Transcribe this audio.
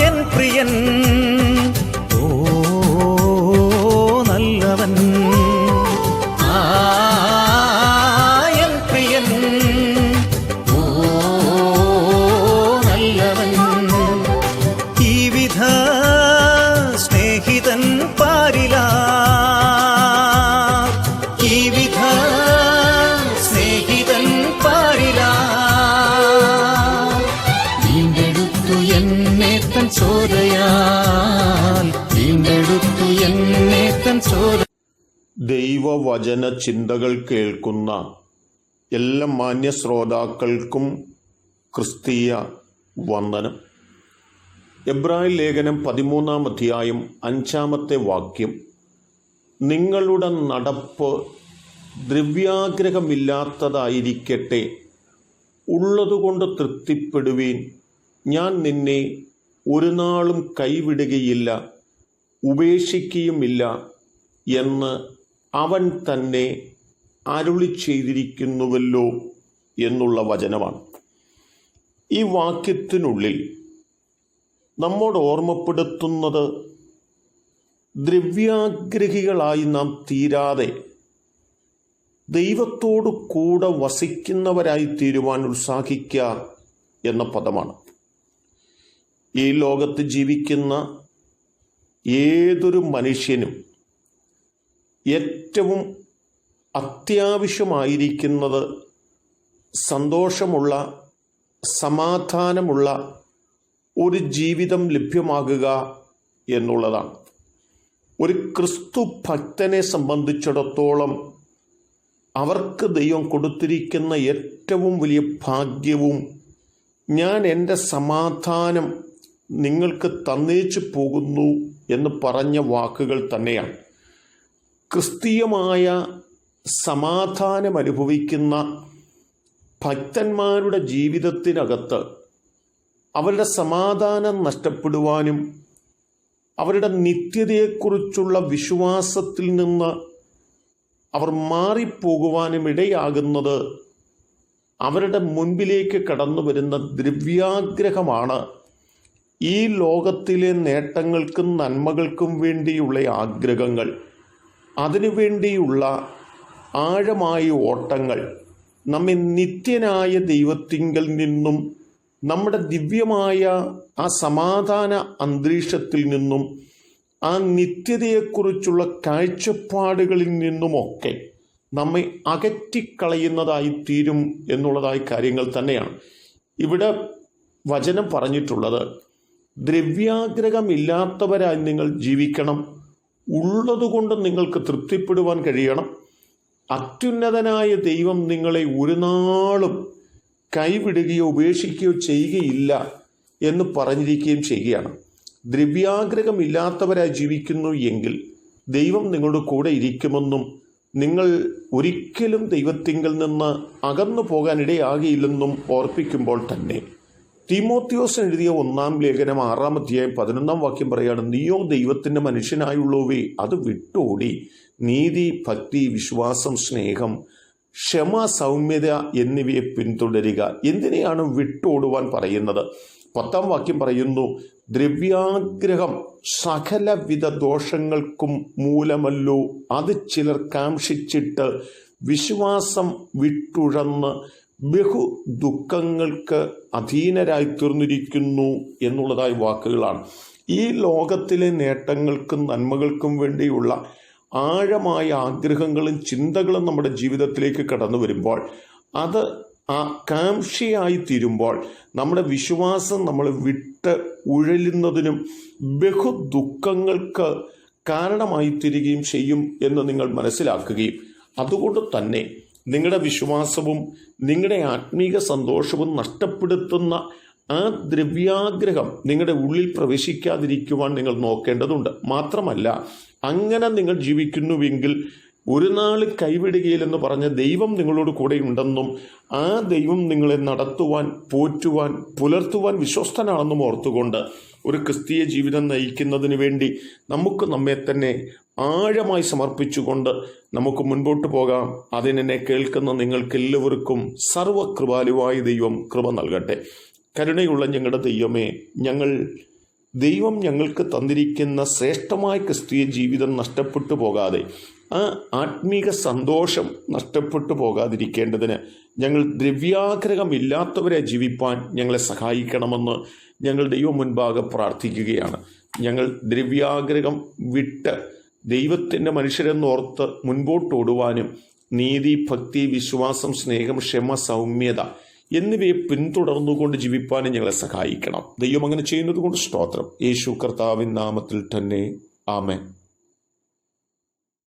N പ്രിയൻ ഓ നല്ലവൻ, N പ്രിയൻ ഓ നല്ലവൻ. ഈ വിധ സ്നേഹിതൻ പാരില, ഈ വിധ സ്നേഹിതൻ പാരില. വീണ്ടെടുത്തു എന്നെ തൻ ചോരയാൽ, വീണ്ടെടുത്തു എന്നെ തൻ ചോര. ദൈവവചന ചിന്തകൾ കേൾക്കുന്ന എല്ലാ മാന്യ ശ്രോതാക്കൾക്കും ക്രിസ്തീയ വന്ദനം. എബ്രായ ലേഖനം 13-ാം അധ്യായം 5-ാമത്തെ വാക്യം, നിങ്ങളുടെ നടപ്പ് ദ്രവ്യാഗ്രഹമില്ലാത്തതായിരിക്കട്ടെ, ഉള്ളതുകൊണ്ട് തൃപ്തിപ്പെടുവീൻ, ഞാൻ നിന്നെ ഒരു നാളും കൈവിടുകയില്ല ഉപേക്ഷിക്കുകയുമില്ല എന്ന് അവൻ തന്നെ അരുളി ചെയ്തിരിക്കുന്നുവല്ലോ എന്നുള്ള വചനമാണ്. ഈ വാക്യത്തിനുള്ളിൽ നമ്മോട് ഓർമ്മപ്പെടുത്തുന്നത് ദ്രവ്യാഗ്രഹികളായി നാം തീരാതെ ദൈവത്തോടു കൂടെ വസിക്കുന്നവരായി തീരുവാൻ ഉത്സാഹിക്കുക എന്ന പദമാണ്. ഈ ലോകത്ത് ജീവിക്കുന്ന ഏതൊരു മനുഷ്യനും ഏറ്റവും അത്യാവശ്യമായിരിക്കുന്നത് സന്തോഷമുള്ള, സമാധാനമുള്ള ഒരു ജീവിതം ലഭ്യമാകുക എന്നുള്ളതാണ്. ഒരു ക്രിസ്തു ഭക്തനെ സംബന്ധിച്ചിടത്തോളം അവർക്ക് ദൈവം കൊടുത്തിരിക്കുന്ന ഏറ്റവും വലിയ ഭാഗ്യവും, ഞാൻ എൻ്റെ സമാധാനം നിങ്ങൾക്ക് തന്നേച്ചു പോകുന്നു എന്ന് പറഞ്ഞ വാക്കുകൾ തന്നെയാണ്. ക്രിസ്തീയമായ സമാധാനം അനുഭവിക്കുന്ന ഭക്തന്മാരുടെ ജീവിതത്തിനകത്ത് അവരുടെ സമാധാനം നഷ്ടപ്പെടുവാനും അവരുടെ നിത്യതയെക്കുറിച്ചുള്ള വിശ്വാസത്തിൽ നിന്ന് അവർ മാറിപ്പോകുവാനും ഇടയാകുന്നത് അവരുടെ മുൻപിലേക്ക് കടന്നു വരുന്ന ദ്രവ്യാഗ്രഹമാണ്. ഈ ലോകത്തിലെ നേട്ടങ്ങൾക്കും നന്മകൾക്കും വേണ്ടിയുള്ള ആഗ്രഹങ്ങൾ, അതിനുവേണ്ടിയുള്ള ആഴമായ ഓട്ടങ്ങൾ നമ്മെ നിത്യനായ ദൈവത്തിങ്കൽ നിന്നും, നമ്മുടെ ദിവ്യമായ ആ സമാധാന അന്തരീക്ഷത്തിൽ നിന്നും, ആ നിത്യതയെക്കുറിച്ചുള്ള കാഴ്ചപ്പാടുകളിൽ നിന്നുമൊക്കെ നമ്മെ അകറ്റിക്കളയുന്നതായി തീരും എന്നുള്ളതായ കാര്യങ്ങൾ തന്നെയാണ് ഇവിടെ വചനം പറഞ്ഞിട്ടുള്ളത്. ദ്രവ്യാഗ്രഹമില്ലാത്തവരായി നിങ്ങൾ ജീവിക്കണം, ഉള്ളതുകൊണ്ട് നിങ്ങൾക്ക് തൃപ്തിപ്പെടുവാൻ കഴിയണം. അത്യുന്നതനായ ദൈവം നിങ്ങളെ ഒരു നാളും കൈവിടുകയോ ഉപേക്ഷിക്കുകയോ ചെയ്യുകയില്ല എന്ന് പറഞ്ഞിരിക്കുകയും ചെയ്യുകയാണ്. ദ്രവ്യാഗ്രഹമില്ലാത്തവരായി ജീവിക്കുന്നു എങ്കിൽ ദൈവം നിങ്ങളുടെ കൂടെ ഇരിക്കുമെന്നും നിങ്ങൾ ഒരിക്കലും ദൈവത്തിങ്കൽ നിന്ന് അകന്നു പോകാൻ ഇടയാകില്ലെന്നും ഓർപ്പിക്കുമ്പോൾ തന്നെ തീമോത്തിയോസ് എഴുതിയ 1-ാം ലേഖനം 6-ാം അധ്യായം 11-ാം വാക്യം പറയാണ്, നീയോ ദൈവത്തിൻ്റെ മനുഷ്യനായുള്ളവേ അത് വിട്ടോടി നീതി, ഭക്തി, വിശ്വാസം, സ്നേഹം, ക്ഷമ, സൗമ്യത എന്നിവയെ പിന്തുടരുക. എന്തിനെയാണ് വിട്ടോടുവാൻ പറയുന്നത്? 10-ാം വാക്യം പറയുന്നു, ദ്രവ്യാഗ്രഹം സകലവിധ ദോഷങ്ങൾക്കും മൂലമല്ലോ, അത് ചിലർ കാംക്ഷിച്ചിട്ട് വിശ്വാസം വിട്ടുഴന്ന് ബഹു ദുഃഖങ്ങൾക്ക് അധീനരായി തീർന്നിരിക്കുന്നു എന്നുള്ളതായ വാക്കുകളാണ്. ഈ ലോകത്തിലെ നേട്ടങ്ങൾക്കും നന്മകൾക്കും വേണ്ടിയുള്ള ആഴമായ ആഗ്രഹങ്ങളും ചിന്തകളും നമ്മുടെ ജീവിതത്തിലേക്ക് കടന്നു വരുമ്പോൾ, അത് ആകാംക്ഷയായി തീരുമ്പോൾ നമ്മുടെ വിശ്വാസം നമ്മൾ വിട്ട് ഉഴലുന്നതിനും ബഹു ദുഃഖങ്ങൾക്ക് കാരണമായി തീരുകയും ചെയ്യും എന്ന് നിങ്ങൾ മനസ്സിലാക്കുകയും, അതുകൊണ്ട് തന്നെ നിങ്ങളുടെ വിശ്വാസവും നിങ്ങളുടെ ആത്മീക സന്തോഷവും നഷ്ടപ്പെടുത്തുന്ന ആ ദ്രവ്യാഗ്രഹം നിങ്ങളുടെ ഉള്ളിൽ പ്രവേശിക്കാതിരിക്കുവാൻ നിങ്ങൾ നോക്കേണ്ടതുണ്ട്. മാത്രമല്ല, അങ്ങനെ നിങ്ങൾ ജീവിക്കുന്നുവെങ്കിൽ ഒരു നാൾ കൈവിടുകയില്ലെന്ന് പറഞ്ഞ ദൈവം നിങ്ങളോട് കൂടെ ഉണ്ടെന്നും ആ ദൈവം നിങ്ങളെ നടത്തുവാൻ, പോറ്റുവാൻ, പുലർത്തുവാൻ വിശ്വസ്തനാണെന്നും ഓർത്തുകൊണ്ട് ഒരു ക്രിസ്തീയ ജീവിതം നയിക്കുന്നതിന് വേണ്ടി നമുക്ക് നമ്മെ തന്നെ ആഴമായി സമർപ്പിച്ചുകൊണ്ട് നമുക്ക് മുൻപോട്ട് പോകാം. അതിനെന്നെ കേൾക്കുന്ന നിങ്ങൾക്കെല്ലാവർക്കും സർവ്വകൃപാലുവായ ദൈവം കൃപ നൽകട്ടെ. കരുണയുള്ള ഞങ്ങളുടെ ദൈവമേ, ദൈവം ഞങ്ങൾക്ക് തന്നിരിക്കുന്ന ശ്രേഷ്ഠമായ ക്രിസ്തീയ ജീവിതം നഷ്ടപ്പെട്ടു പോകാതെ, ആ ആത്മീക സന്തോഷം നഷ്ടപ്പെട്ടു പോകാതിരിക്കേണ്ടതിന് ഞങ്ങൾ ദ്രവ്യാഗ്രഹമില്ലാത്തവരെ ജീവിപ്പാൻ ഞങ്ങളെ സഹായിക്കണമെന്ന് ഞങ്ങൾ ദൈവം മുൻപാകെ പ്രാർത്ഥിക്കുകയാണ്. ഞങ്ങൾ ദ്രവ്യാഗ്രഹം വിട്ട് ദൈവത്തിൻ്റെ മനുഷ്യരെന്നോർത്ത് മുൻപോട്ടോടുവാനും നീതി, ഭക്തി, വിശ്വാസം, സ്നേഹം, ക്ഷമ, സൗമ്യത എന്നിവയെ പിന്തുടർന്നുകൊണ്ട് ജീവിപ്പാനും ഞങ്ങളെ സഹായിക്കണം. ദൈവം അങ്ങനെ ചെയ്യുന്നത് കൊണ്ട് സ്തോത്രം. യേശു കർത്താവിൻ നാമത്തിൽ തന്നെ ആമേൻ.